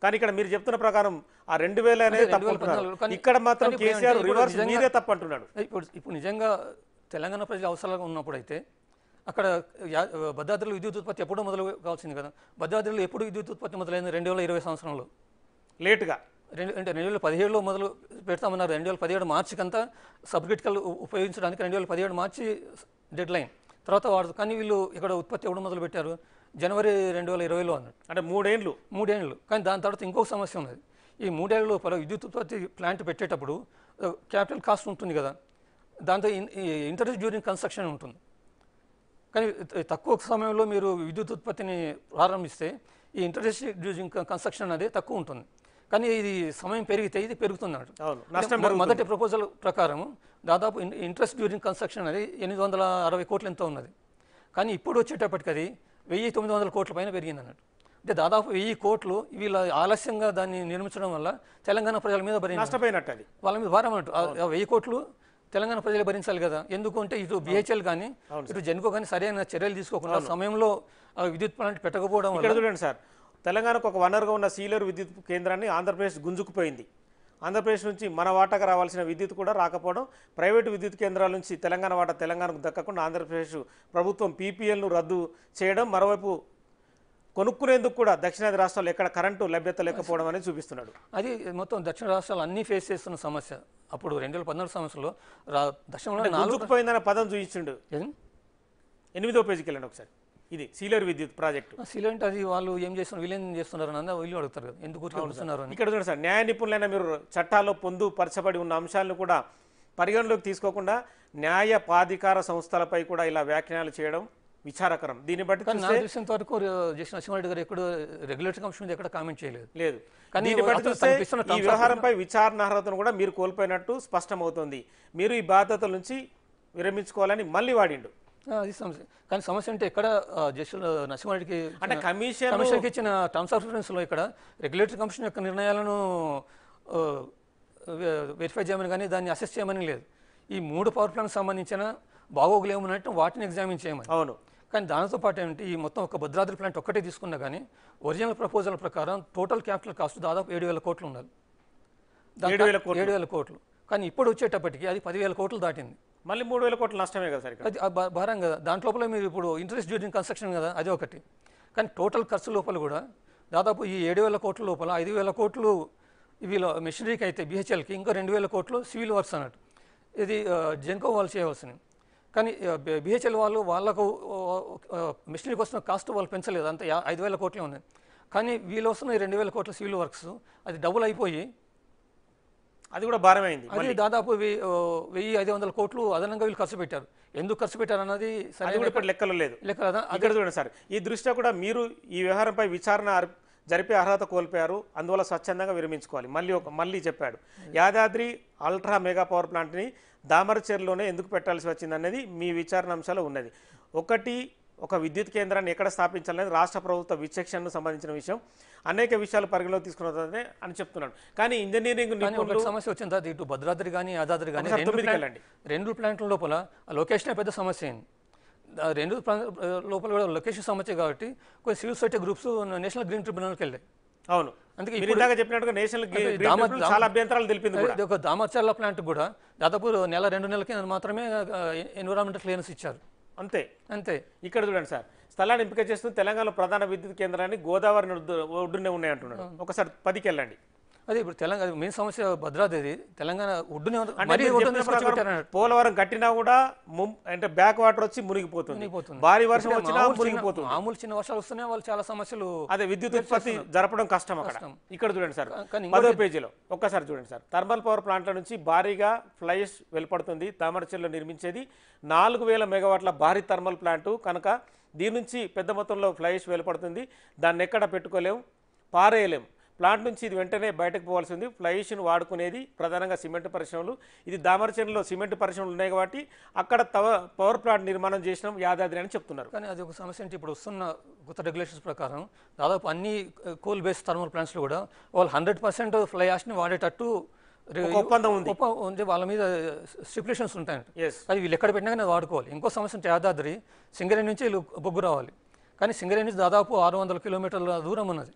కానీ ఇక్కడ మీరు చెప్తున్న ప్రకారం ఆ 2000 అనేది తప్పు అంటున్నారు, ఇక్కడ మాత్రం కేసీఆర్ రివర్స్ మీరే తప్పు అంటున్నాడు. ఇప్పుడు నిజంగా తెలంగాణ ప్రజల అవసరాలు ఉన్నప్పుడు అయితే అక్కడ భద్రాద్రిలో విద్యుత్ ఉత్పత్తి ఎప్పుడో మొదలు కావాల్సింది కదా. భద్రాద్రిలో ఎప్పుడు విద్యుత్ ఉత్పత్తి మొదలైంది? 2020 సంవత్సరంలో లేటుగా. అంటే 2017లో మొదలు పెడతామన్నారు. 2017 మార్చికంతా సబ్ క్రిటికల్ ఉపయోగించడానికి 2017 మార్చి డెడ్ లైన్ తర్వాత వాడు. కానీ వీళ్ళు ఇక్కడ ఉత్పత్తి ఎప్పుడు మొదలు పెట్టారు? జనవరి 2020లో అన్నట్టు. అంటే 3 ఏళ్ళు. కానీ దాని తర్వాత ఇంకొక సమస్య ఉన్నది. ఈ 3 ఏళ్ళ లోపల విద్యుత్ ఉత్పత్తి ప్లాంట్ పెట్టేటప్పుడు క్యాపిటల్ కాస్ట్ ఉంటుంది కదా, దాంతో ఇంట్రెస్ట్ డ్యూరింగ్ కన్స్ట్రక్షన్ ఉంటుంది. కానీ తక్కువ సమయంలో మీరు విద్యుత్ ఉత్పత్తిని ప్రారంభిస్తే ఈ ఇంట్రెస్ట్ డ్యూరింగ్ కన్స్ట్రక్షన్ అనేది తక్కువ ఉంటుంది. కానీ ఇది సమయం పెరిగితే ఇది పెరుగుతుంది అన్నట్టు. మొదటి ప్రపోజల్ ప్రకారం దాదాపు ఇంట్రెస్ట్ డ్యూరింగ్ కన్స్ట్రక్షన్ అనేది 860 కోట్లు ఎంతో ఉన్నది. కానీ ఇప్పుడు వచ్చేటప్పటికి అది 1900 కోట్ల పైన పెరిగింది అన్నట్టు. అంటే దాదాపు 1000 కోట్లు వీళ్ళ ఆలస్యంగా దాన్ని నిర్మించడం వల్ల తెలంగాణ ప్రజల మీద నష్టపోయినట్టు, అది వాళ్ళ మీద భారం అన్నట్టు. 1000 కోట్లు తెలంగాణ ప్రజలు భరించాలి కదా. ఎందుకంటే ఇటు బిహెచ్ఎల్ కానీ ఇటు జెన్కో కానీ సరైన చర్యలు తీసుకోకుండా సమయంలో విద్యుత్ ప్లాంట్ పెట్టకపోవడం వల్ల. చూడండి సార్, తెలంగాణకు ఒక వనరుగా ఉన్న సీలేరు విద్యుత్ కేంద్రాన్ని ఆంధ్రప్రదేశ్ గుంజుకుపోయింది. ఆంధ్రప్రదేశ్ నుంచి మన వాటాకు రావాల్సిన విద్యుత్ కూడా రాకపోవడం, ప్రైవేటు విద్యుత్ కేంద్రాల నుంచి తెలంగాణ వాటా తెలంగాణకు దక్కకుండా ఆంధ్రప్రదేశ్ ప్రభుత్వం పీపీఎల్ను రద్దు చేయడం, మరోవైపు కొనుక్కునేందుకు కూడా దక్షిణాది రాష్ట్రాలు ఎక్కడ కరెంటు లభ్యత లేకపోవడం అనేది చూపిస్తున్నాడు. అది మొత్తం దక్షిణ రాష్ట్రాలు అన్నీ ఫేస్ చేస్తున్న సమస్య. అప్పుడు 2014 సంవత్సరంలో దక్షిణంలో గుంజుకుపోయిందన్న పదం చూపించిండు. 8వ పేజీకి వెళ్ళండి ఒకసారి. ఇది సీలేరు విద్యుత్ ప్రాజెక్టు. సీలేరు అంటే అది వాళ్ళు ఏం చేస్తున్నారు, వీళ్ళు ఏం చేస్తున్నారు అన్న వీళ్ళు అడుగుతారు కదా, ఎందుకు అడుగుతున్నారు అని. ఇక్కడ చూడండి సార్, న్యాయ నిపుణులైన మీరు చట్టాల్లో పొందుపరచబడి ఉన్న అంశాలను కూడా పరిగణలోకి తీసుకోకుండా న్యాయ ప్రాధికార సంస్థలపై కూడా ఇలా వ్యాఖ్యానాలు చేయడం విచారకరం. దీన్ని బట్టి నా దృష్టింత వరకు జస్టిస్ నరసింహారెడ్డి గారు ఎక్కడ రెగ్యులేటరీ కమిషన్ మీద ఎక్కడ కామెంట్ చేయలేదు. కానీ దీన్ని బట్టి చూస్తే ఈ వ్యవహారంపై విచారణ అర్హతను కూడా మీరు కోల్పోయినట్టు స్పష్టమవుతోంది. మీరు ఈ బాధ్యతల నుంచి విరమించుకోవాలని మళ్ళీ వాడిండు. అది సమస్య. కానీ సమస్య అంటే ఎక్కడ జస్టిస్ నరసింహారెడ్డికి అంటే కమిషన్కి ఇచ్చిన టర్మ్స్ ఆఫ్ రిఫరెన్స్లో ఇక్కడ రెగ్యులేటరీ కమిషన్ యొక్క నిర్ణయాలను వెరిఫై చేయమని కానీ దాన్ని అసెస్ చేయమని లేదు. ఈ 3 పవర్ ప్లాంట్కి సంబంధించిన బాగోగులు ఏమన్నట్టు వాటిని ఎగ్జామిన్ చేయమని. అవును. కానీ దానితో పాటు ఏంటి, ఈ మొత్తం ఒక భద్రాద్రి ప్లాంట్ ఒక్కటే తీసుకున్నా కానీ ఒరిజినల్ ప్రపోజల్ ప్రకారం టోటల్ క్యాపిటల్ కాస్ట్ దాదాపు 7,000 కోట్లు ఉండాలి. 7,000 కోట్లు. కానీ ఇప్పుడు వచ్చేటప్పటికి అది 10,000 కోట్లు దాటింది. మళ్ళీ 3,000 కోట్లు నష్టమే కదా సార్. అది భారం కదా. దాంట్లోపల మీరు ఇప్పుడు ఇంట్రెస్ట్ డ్యూరింగ్ కన్స్ట్రక్షన్ కదా, అది ఒకటి. కానీ టోటల్ ఖర్చు లోపల కూడా దాదాపు ఈ 7,000 కోట్ల లోపల 5,000 కోట్లు వీళ్ళ మెషినరీకి అయితే బిహెచ్ఎల్కి, ఇంకా 2,000 కోట్లు సివిల్ వర్క్స్ అన్నట్టు. ఇది జెన్కో వాళ్ళు చేయవలసినవి. కానీ బిహెచ్ఎల్ వాళ్ళకు మెషినరీకి వస్తున్న కాస్ట్ వాళ్ళు పెంచలేదు, అంత 5,000 కోట్లే ఉన్నాయి. కానీ వీళ్ళు వస్తున్న 2,000 కోట్ల సివిల్ వర్క్స్ అది డబుల్ అయిపోయి అది కూడా భారమైంది. అది దాదాపు 1,500 కోట్లు అదనంగా వీళ్ళు ఖర్చు పెట్టారు. ఎందుకు ఖర్చు పెట్టారు అన్నది లెక్కలో లేదు. అక్కడ చూడండి సార్, ఈ దృష్ట్యా కూడా మీరు ఈ వ్యవహారంపై విచారణ జరిపే అర్హత కోల్పోయారు, అందువల్ల స్వచ్ఛందంగా విరమించుకోవాలి. మళ్ళీ చెప్పాడు. యాదాద్రి అల్ట్రా మెగా పవర్ ప్లాంట్ని దామరచెర్లోనే ఎందుకు పెట్టాల్సి వచ్చింది అనేది మీ విచారణ అంశాలు ఉన్నది. ఒక విద్యుత్ కేంద్రాన్ని ఎక్కడ స్థాపించాలనేది రాష్ట్ర ప్రభుత్వ విచక్షణకు సంబంధించిన విషయం. అనేక విషయాలు పరిగణలోకి తీసుకున్నదే అని చెప్తున్నాడు. కానీ ఇంజనీరింగ్ సమస్య వచ్చింది. ఇటు భద్రాద్రి కానీ యాదాద్రి కానీ 2 ప్లాంట్ల లోపల లొకేషన్ పెద్ద సమస్య అయింది. 2 లోపల కూడా లొకేషన్ సమస్య కాబట్టి కొన్ని civil society groups national green ట్రిబ్యునల్కి వెళ్ళాయి. అవును, అందుకే ఇందాక చెప్పినట్టుగా నేషనల్ చాలా అభ్యంతరాలు తెలిపింది. ఒక దామర్చర్ల ప్లాంట్ కూడా దాదాపు 1-2 నెలలకి మాత్రమే ఎన్విరాన్మెంటల్ క్లియరెన్స్ ఇచ్చారు. అంతే. అంతే. ఇక్కడ చూడండి సార్, స్థలాన్ని ఎంపిక చేస్తూ తెలంగాణలో ప్రధాన విద్యుత్ కేంద్రాన్ని గోదావరి ఒడ్డునే ఉన్నాయి అంటున్నాడు. ఒకసారి 10కి వెళ్ళండి. అదే ఇప్పుడు తెలంగాణ మెయిన్ సమస్య భద్రాద్రి తెలంగాణ ఒడ్డునే అంటే మరీ మీరు ఒడ్డున చెప్పిన తీసుకొచ్చి ప్రకారం పెట్టారన్నట్టు. పోలవరం కట్టినా కూడా అంటే బ్యాక్ వాటర్ వచ్చి మునిగిపోతుంది, మునిగిపోతుంది. భారీ వర్షం ఇప్పుడు వచ్చినా మామూలు మునిగిపోతుంది. మామూలు చిన్న వర్షాలు వస్తున్నాయి, వాళ్ళు చాలా సమస్యలు. అదే విద్యుత్ ఉత్పత్తి జరపడం కష్టం అక్కడ. ఇక్కడ చూడండి సార్, కానీ 10వ పేజీలో ఒక్కసారి చూడండి సార్, థర్మల్ పవర్ ప్లాంట్ల నుంచి భారీగా ఫ్లైస్ వెలుపడుతుంది. తామరచెల్లో నిర్మించేది 4000 మెగావాట్ల భారీ థర్మల్ ప్లాంటు కనుక దీని నుంచి పెద్ద మొత్తంలో ఫ్లైస్ వెలుపడుతుంది. దాన్ని ఎక్కడ పెట్టుకోలేము, పారేయలేము. ప్లాంట్ నుంచి ఇది వెంటనే బయటకు పోవాల్సి ఉంది. ఫ్లైస్ను వాడుకునేది ప్రధానంగా సిమెంట్ పరిశ్రమలు. ఇది దామరచెరులో సిమెంట్ పరిశ్రమలు ఉన్నాయి కాబట్టి అక్కడ పవర్ ప్లాంట్ నిర్మాణం చేసినాం యాదాద్రి అని చెప్తున్నారు. కానీ అది ఒక సమస్య అంటే ఇప్పుడు వస్తున్న కొత్త రెగ్యులేషన్స్ ప్రకారం దాదాపు అన్ని కోల్ బేస్డ్ థర్మల్ ప్లాంట్స్లో కూడా వాళ్ళు 100% ఫ్లై యాష్ని వాడేటట్టు ఒప్పందం ఉంది. ఉంది, వాళ్ళ మీద స్టిపులేషన్స్ ఉంటాయంట. Yes. అది వీళ్ళు ఎక్కడ పెట్టినా కానీ అది వాడుకోవాలి. ఇంకో సమస్య అంటే యాదాద్రి సింగరేణి నుంచి వీళ్ళు బొగ్గు రావాలి, కానీ సింగరేణి నుంచి దాదాపు 600 కిలోమీటర్ల దూరం ఉన్నది.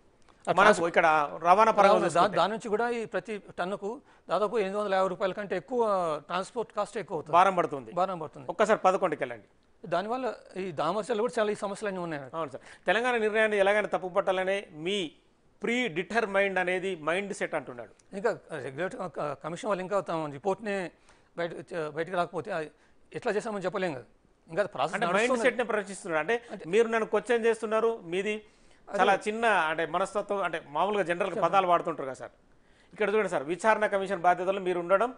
మనకు ఇక్కడ రవాణా పరంగా దాని నుంచి కూడా ఈ ప్రతి టన్నుకు దాదాపు 850 రూపాయల కంటే ఎక్కువ ట్రాన్స్పోర్ట్ కాస్ట్ ఎక్కువ అవుతుంది, భారం పడుతుంది. భారం పడుతుంది. ఒక్కసారి 11కి వెళ్ళండి. దానివల్ల ఈ దామర్చలు కూడా చాలా ఈ సమస్యలన్నీ ఉన్నాయి. అవును సార్, తెలంగాణ నిర్ణయాన్ని ఎలాగైనా తప్పు పట్టాలనే మీ ప్రీ డిటర్మైండ్ అనేది మైండ్ సెట్ అంటున్నాడు. ఇంకా రెగ్యులేటర్ కమిషన్ వాళ్ళు ఇంకా తమ రిపోర్ట్ని బయటకు రాకపోతే ఎట్లా చేస్తామని చెప్పలేం కదా. ఇంకా ప్రాసెస్ అంటే మైండ్ సెట్ని ప్రశ్నిస్తున్నాడు. అంటే మీరు నన్ను క్వశ్చన్ చేస్తున్నారు, మీది చాలా చిన్న అంటే మనస్తత్వం, అంటే మామూలుగా జనరల్గా పదాలు వాడుతుంటారు కదా సార్. ఇక్కడ చూడండి సార్, విచారణ కమిషన్ బాధ్యతలు మీరు ఉండడం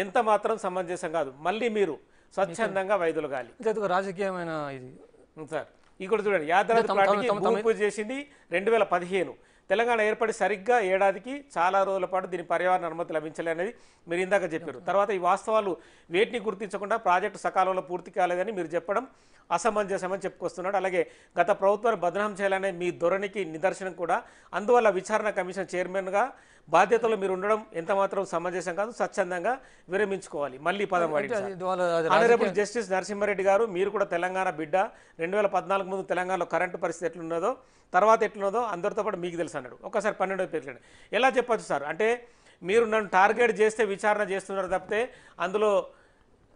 ఎంత మాత్రం సమంజసం కాదు. మళ్ళీ మీరు స్వచ్ఛందంగా వైదొలగాలి. ఇది రాజకీయమైన ఇది సార్. ఇక్కడ చూడండి, యాదాద్రి ప్లాంట్కి భూమి పూజ చేసింది 2015. తెలంగాణ ఏర్పడి సరిగ్గా ఏడాదికి చాలా రోజుల పాటు దీని పర్యావరణ అనుమతి లభించలే అనేది మీరు ఇందాక చెప్పారు. తర్వాత ఈ వాస్తవాలు వేటిని గుర్తించకుండా ప్రాజెక్టు సకాలంలో పూర్తి కాలేదని మీరు చెప్పడం అసమంజసమని చెప్పుకొస్తున్నాడు. అలాగే గత ప్రభుత్వాన్ని బదనాం చేయాలనే మీ ధోరణికి నిదర్శనం కూడా. అందువల్ల విచారణ కమిషన్ చైర్మన్గా బాధ్యతలు మీరు ఉండడం ఎంత మాత్రం సమంజసం కాదు, స్వచ్ఛందంగా విరమించుకోవాలి. మళ్ళీ పదం ఆనరబుల్ జస్టిస్ నరసింహారెడ్డి గారు, మీరు కూడా తెలంగాణ బిడ్డ. 2014 ముందు తెలంగాణలో కరెంటు పరిస్థితి ఎట్లున్నదో తర్వాత ఎట్లున్నదో అందరితో పాటు మీకు తెలుసు అన్నాడు. ఒకసారి 12వ పేరు ఎలా చెప్పచ్చు సార్? అంటే మీరు నన్ను టార్గెట్ చేస్తే విచారణ చేస్తున్నారు తప్పితే అందులో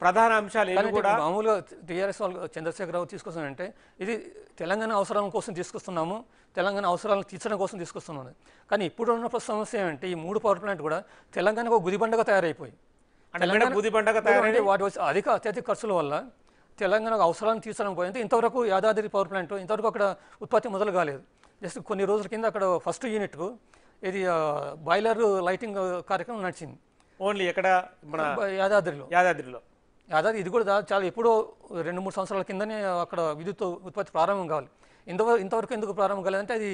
ప్రధాన అంశాలు ఏమి కూడా మామూలుగా టీఆర్ఎస్ వాళ్ళు చంద్రశేఖరరావు తీసుకొస్తానంటే ఇది తెలంగాణ అవసరాల కోసం తీసుకొస్తున్నాము, తెలంగాణ అవసరాలను తీర్చడం కోసం తీసుకొస్తున్నాను. కానీ ఇప్పుడు ఉన్న సమస్య ఏమంటే ఈ 3 పవర్ ప్లాంట్ కూడా తెలంగాణకు ఒక గుదిబండగా తయారైపోయి, వాటి వచ్చి అత్యధిక ఖర్చుల వల్ల తెలంగాణకు అవసరాలను తీర్చడం పోయింది. ఇంతవరకు యాదాద్రి పవర్ ప్లాంట్ ఇంతవరకు అక్కడ ఉత్పత్తి మొదలు కాలేదు. జస్ట్ కొన్ని రోజుల కింద అక్కడ ఫస్ట్ యూనిట్కు ఇది బాయిలర్ లైటింగ్ కార్యక్రమం నడిచింది ఓన్లీ ఎక్కడ మన యాదాద్రిలో. యాదాద్రి ఇది కూడా చాలా ఎప్పుడో 2-3 సంవత్సరాల కిందనే అక్కడ విద్యుత్ ఉత్పత్తి ప్రారంభం కావాలి. ఇంతవరకు ఎందుకు ప్రారంభం కాలేదంటే అది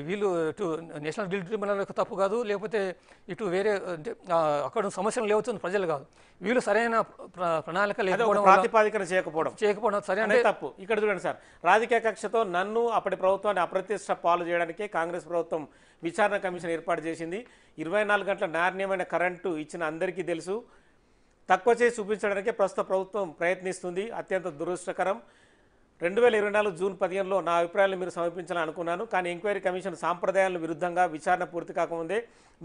వీళ్ళు ఇటు నేషనల్ గ్రిడ్ ట్రిబ్యునల్ యొక్క తప్పు కాదు, లేకపోతే ఇటు వేరే అంటే అక్కడ సమస్యలు లేవుతుంది ప్రజలు కాదు, వీళ్ళు సరైన ప్రణాళిక లేకపోవడం, ప్రాతిపాదికన చేయకపోవడం సరైన తప్పు. ఇక్కడ చూడండి సార్, రాజకీయ కక్షతో నన్ను అప్పటి ప్రభుత్వాన్ని అప్రతిష్ట పాలు చేయడానికే కాంగ్రెస్ ప్రభుత్వం విచారణ కమిషన్ ఏర్పాటు చేసింది. 24 గంటల నాణ్యమైన కరెంటు ఇచ్చిన అందరికీ తెలుసు. తక్కువ చేసి చూపించడానికే ప్రస్తుత ప్రభుత్వం ప్రయత్నిస్తుంది. అత్యంత దురదృష్టకరం. 2024 జూన్ 15లో నా అభిప్రాయాలను మీరు సమర్పించాలని అనుకున్నాను. కానీ ఎంక్వైరీ కమిషన్ సాంప్రదాయాలకు విరుద్ధంగా విచారణ పూర్తి కాకముందే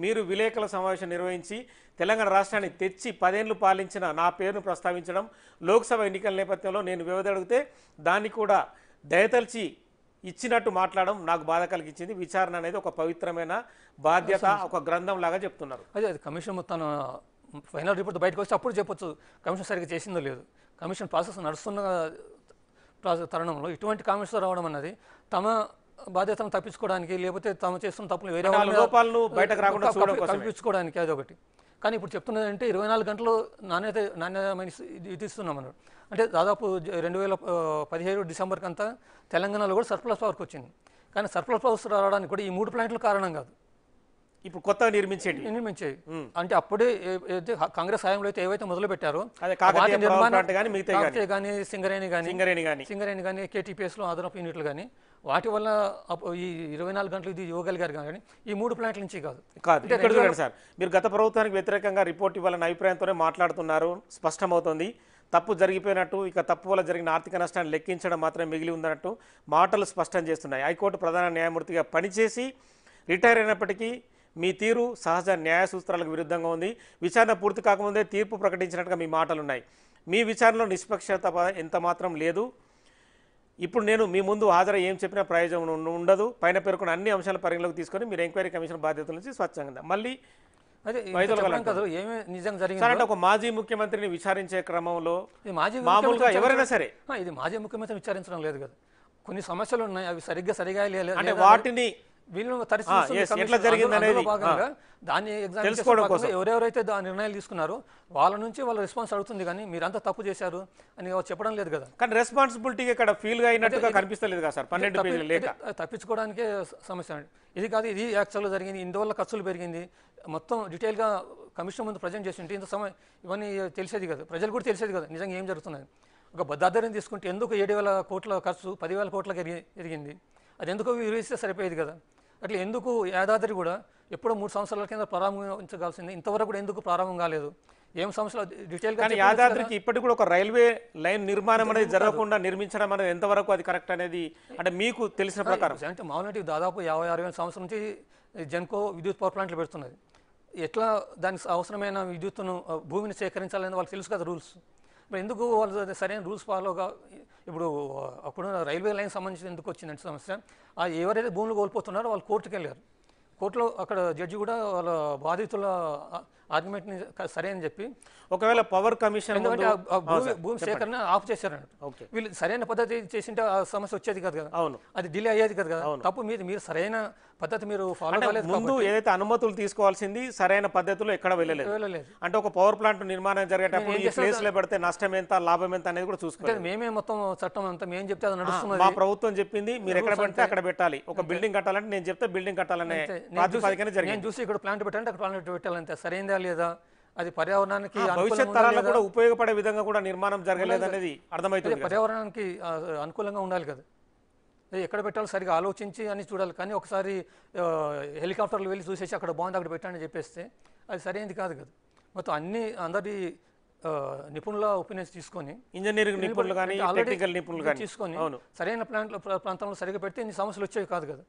మీరు విలేకరుల సమావేశం నిర్వహించి తెలంగాణ రాష్ట్రాన్ని తెచ్చి 10 ఏళ్లు పాలించిన నా పేరును ప్రస్తావించడం, లోక్సభ ఎన్నికల నేపథ్యంలో నేను వ్యవధి అడిగితే దాన్ని కూడా దయతలిచి ఇచ్చినట్టు మాట్లాడడం నాకు బాధ కలిగించింది. విచారణ అనేది ఒక పవిత్రమైన బాధ్యత, ఒక గ్రంథం లాగా చెప్తున్నారు. అదే కమిషన్ మొత్తం ఫైనల్ రిపోర్ట్ బయటకు వచ్చి అప్పుడు చెప్పొచ్చు కమిషన్ సరిగ్గా చేసిందో లేదు. కమిషన్ ప్రాసెస్ నడుస్తున్న తరుణంలో ఇటువంటి కామెంట్స్ రావడం అన్నది తమ బాధ్యతను తప్పించుకోవడానికి, లేకపోతే తాము చేస్తున్న తప్పులు వేరే లోపాలను బయటకు రాకుండా కల్పించుకోవడానికి అదొకటి. కానీ ఇప్పుడు చెప్తున్నది అంటే 24 గంటలు నాణ్యమైన ఇది ఇస్తున్నాం అన్నాడు. అంటే దాదాపు 2017 డిసెంబర్కి అంతా తెలంగాణలో కూడా సర్ప్లస్ పవర్కి వచ్చింది. కానీ సర్ప్లస్ పవర్స్ రావడానికి కూడా ఈ 3 ప్లాంట్లు కారణం కాదు, ఇప్పుడు కొత్తగా నిర్మించేవి. అంటే అప్పుడే కాంగ్రెస్ హయాంలో అయితే ఏవైతే మొదలు పెట్టారో కానీ సింగరేణి కానీ కేటీపీఎస్లో అదనపు యూనిట్లు కానీ వాటి వల్ల ఈ 24 గంటలు ఇది ఇవ్వగలిగారు కానీ ఈ 3 ప్లాంట్ల నుంచి కాదు. ఇక్కడ చూడండి సార్, మీరు గత ప్రభుత్వానికి వ్యతిరేకంగా రిపోర్ట్ ఇవ్వాలన్న అభిప్రాయంతోనే మాట్లాడుతున్నారు. స్పష్టమవుతుంది తప్పు జరిగిపోయినట్టు, ఇక తప్పు వల్ల జరిగిన ఆర్థిక నష్టాన్ని లెక్కించడం మాత్రమే మిగిలి ఉందన్నట్టు మాటలు స్పష్టం చేస్తున్నాయి. హైకోర్టు ప్రధాన న్యాయమూర్తిగా పనిచేసి రిటైర్ అయినప్పటికీ మీ తీరు సహజ న్యాయ సూత్రాలకు విరుద్ధంగా ఉంది. విచారణ పూర్తి కాకముందే తీర్పు ప్రకటించినట్టుగా మీ మాటలున్నాయి. మీ విచారణలో నిష్పక్షత ఎంత మాత్రం లేదు. ఇప్పుడు నేను మీ ముందు హాజరై ఏం చెప్పినా ప్రయోజనం ఉండదు. పైన పేర్కొన్న అన్ని అంశాల పరిగణలోకి తీసుకొని మీరు ఎంక్వైరీ కమిషన్ బాధ్యతల నుంచి స్వచ్ఛంగా మళ్ళీ అదే ఏమి నిజంగా సార్ జరిగింది అంటే ఒక మాజీ ముఖ్యమంత్రిని విచారించే క్రమంలో ఇది మాజీ మామూలుగా ఎవరైనా సరే ఇది మాజీ ముఖ్యమంత్రి విచారించడం లేదు కదా, కొన్ని సమస్యలు ఉన్నాయి, అవి సరిగా అంటే వాటిని వీళ్ళు ఎట్లా జరిగింది అనేది భాగంగా దాన్ని తెలుసుకోవడం కోసం ఎవరెవరైతే నిర్ణయాలు తీసుకున్నారో వాళ్ళ నుంచి వాళ్ళ రెస్పాన్స్ అడుగుతుంది, కానీ మీరంతా తప్పు చేశారు అని చెప్పడం లేదు కదా. కానీ రెస్పాన్సిబిలిటీ ఇక్కడ ఫీల్ గా అయినట్టుగా కనిపిస్తలేదు కదా సార్ 12 పేజీలు లేక. తప్పించుకోవడానికే సమస్య అండి ఇది కాదు, ఇది యాక్చువల్గా జరిగింది, ఇందువల్ల ఖర్చులు పెరిగింది, మొత్తం డీటెయిల్గా కమిషన్ ముందు ప్రజెంట్ చేసి ఉంటే ఇంత సమయం ఇవన్నీ తెలిసేది కదా, ప్రజలు కూడా తెలిసేది కదా నిజంగా ఏం జరుగుతున్నది. ఒక భద్రాధారం తీసుకుంటే ఎందుకు 7,000 కోట్ల ఖర్చు 10,000 కోట్లకి ఎరిగింది, అది ఎందుకు వివరిస్తే సరిపోయేది కదా. అట్లా ఎందుకు యాదాద్రి కూడా ఎప్పుడో 3 సంవత్సరాల కింద ప్రారంభించగాల్సింది, ఇంతవరకు కూడా ఎందుకు ప్రారంభం కాలేదు, ఏం సమస్యలు డీటెయిల్గా. కానీ యాదాద్రికి ఇప్పటికి కూడా ఒక రైల్వే లైన్ నిర్మాణం అనేది జరగకుండా నిర్మించడం అనేది ఎంతవరకు అది కరెక్ట్ అనేది అంటే మీకు తెలిసిన ప్రకారం అంటే మామూలు దాదాపు 50-60 సంవత్సరం నుంచి జెన్కో విద్యుత్ పవర్ ప్లాంట్లు పెడుతున్నది, ఎట్లా దానికి అవసరమైన విద్యుత్తును భూమిని సేకరించాలని వాళ్ళకి తెలుసు కదా రూల్స్, మరి ఎందుకు వాళ్ళు సరైన రూల్స్ ఫాలోగా. ఇప్పుడు అప్పుడు రైల్వే లైన్ సంబంధించి ఎందుకు వచ్చిందంటే సమస్య, ఎవరైతే భూములు కోల్పోతున్నారో వాళ్ళు కోర్టుకు వెళ్ళారు, కోర్టులో అక్కడ జడ్జి కూడా వాళ్ళ బాధితుల ఆర్గ్యుమెంట్ని సరే అని చెప్పి ఒకవేళ పవర్ కమిషన్ భూమి సేకరణ ఆఫ్ చేశారన్నట్టు. వీళ్ళు సరైన పద్ధతి చేసింటే ఆ సమస్య వచ్చేది కదా కదా, అవును అది డిలే అయ్యేది కదా కదా. తప్పు మీరు సరైన పద్ధతి మీరు ఫాలో కాలేదు, ముందు ఏదైతే అనుమతులు తీసుకోవాల్సింది సరైన పద్ధతిలో ఎక్కడ వెళ్ళలేదు. అంటే ఒక పవర్ ప్లాంట్ నిర్మాణం జరిగేటప్పుడు ఈ ప్లేస్ లో పెడితే నష్టం ఎంత లాభం ఎంత అనేది కూడా చూసుకోవాలి. మేమే మొత్తం చట్టం అంతా మేము చెప్తే అది నడుస్తుంది, మా ప్రభుత్వం చెప్పింది మీరు ఎక్కడ పెడితే అక్కడ పెట్టాలి, ఒక బిల్డింగ్ కట్టాలంటే నేను చెప్తే బిల్డింగ్ కట్టాలనే ప్రాతిపదికన జరిగింది. నేను చూసి ఇక్కడ ప్లాంట్ పెట్టాలంటే అక్కడ ప్లాంట్ పెట్టాలంటే సరైనదా లేదా, అది పర్యావరణానికి భవిష్యత్ తరాలకు కూడా ఉపయోగపడే విధంగా కూడా నిర్మాణం జరగలేదు అనేది అర్థమవుతుంది. పర్యావరణానికి అనుకూలంగా ఉండాలి కదా, ఎక్కడ పెట్టాలో సరిగా ఆలోచించి అని చూడాలి. కానీ ఒకసారి హెలికాప్టర్లు వెళ్ళి చూసేసి అక్కడ బాగుంది అక్కడ పెట్టాలని చెప్పేస్తే అది సరైనది కాదు కదా. మొత్తం అందరి నిపుణుల ఒపీనియన్స్ తీసుకొని ఇంజనీరింగ్ నిపుణులు కానీ టెక్నికల్ నిపుణులు కానీ తీసుకొని సరైన ప్రాంతంలో సరిగా పెడితే ఇన్ని సమస్యలు వచ్చేవి కాదు కదా.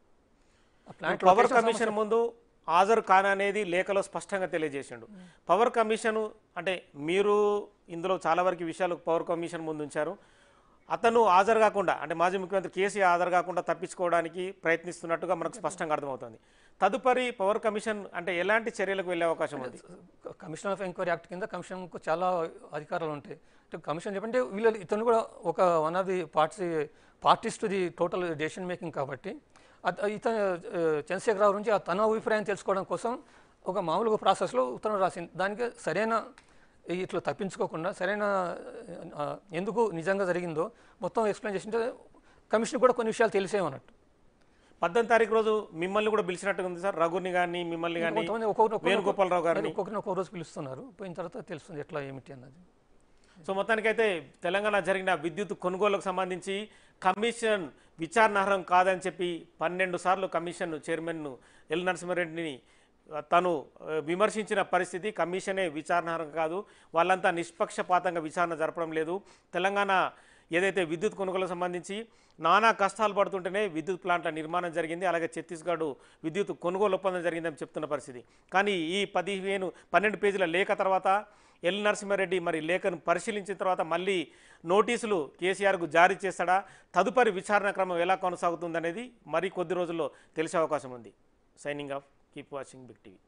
పవర్ కమిషన్ ముందు హాజరు కాననేది లేఖలో స్పష్టంగా తెలియజేసిండు. పవర్ కమిషన్ అంటే మీరు ఇందులో చాలా వరకు విషయాలు పవర్ కమిషన్ ముందు ఉంచారు, అతను హాజరు కాకుండా అంటే మాజీ ముఖ్యమంత్రి కేసీఆర్ హాజరు కాకుండా తప్పించుకోవడానికి ప్రయత్నిస్తున్నట్టుగా మనకు స్పష్టంగా అర్థమవుతుంది. తదుపరి పవర్ కమిషన్ అంటే ఎలాంటి చర్యలకు వెళ్ళే అవకాశం ఉంది? కమిషన్ ఆఫ్ ఎంక్వైరీ యాక్ట్ కింద కమిషన్కు చాలా అధికారాలు ఉంటాయి. కమిషన్ చెప్పంటే వీళ్ళు ఇతను కూడా ఒక one of the parties to the total decision making కాబట్టి ఇతను చంద్రశేఖరరావు గురించి తన అభిప్రాయం తెలుసుకోవడం కోసం ఒక మామూలుగా ప్రాసెస్లో ఉత్తరం రాసింది. దానికి సరైన ఇట్లా తప్పించుకోకుండా సరైన ఎందుకు నిజంగా జరిగిందో మొత్తం ఎక్స్ప్లెయిన్ చేసింటే కమిషన్ కూడా కొన్ని విషయాలు తెలిసేమన్నట్టు. 18వ తారీఖు రోజు మిమ్మల్ని కూడా పిలిచినట్టుగా ఉంది సార్, రఘుని కానీ మిమ్మల్ని కానీ వేణుగోపాలరావు గారిని ఒక్కొక్క రోజు పిలుస్తున్నారు, పోయిన తర్వాత తెలుస్తుంది ఎట్లా ఏమిటి అన్నది. సో మొత్తానికైతే తెలంగాణ జరిగిన విద్యుత్ కొనుగోలుకు సంబంధించి కమిషన్ విచారణార్హం కాదని చెప్పి 12 సార్లు కమిషన్ చైర్మన్ ఎల్ నరసింహారెడ్డిని తను విమర్శించిన పరిస్థితి. కమిషనే విచారణార్హం కాదు, వాళ్ళంతా నిష్పక్షపాతంగా విచారణ జరపడం లేదు. తెలంగాణ ఏదైతే విద్యుత్ కొనుగోలుకు సంబంధించి నానా కష్టాలు పడుతుంటేనే విద్యుత్ ప్లాంట్ల నిర్మాణం జరిగింది, అలాగే ఛత్తీస్గఢ్ విద్యుత్ కొనుగోలు ఒప్పందం జరిగిందని చెప్తున్న పరిస్థితి. కానీ ఈ 12 పేజీల లేఖ తర్వాత ఎల్ నరసింహారెడ్డి మరి లేఖను పరిశీలించిన తర్వాత మళ్ళీ నోటీసులు కేసీఆర్కు జారీ చేస్తాడా, తదుపరి విచారణ క్రమం ఎలా కొనసాగుతుందనేది మరి కొద్ది రోజుల్లో తెలిసే అవకాశం ఉంది. Signing off, keep watching big TV.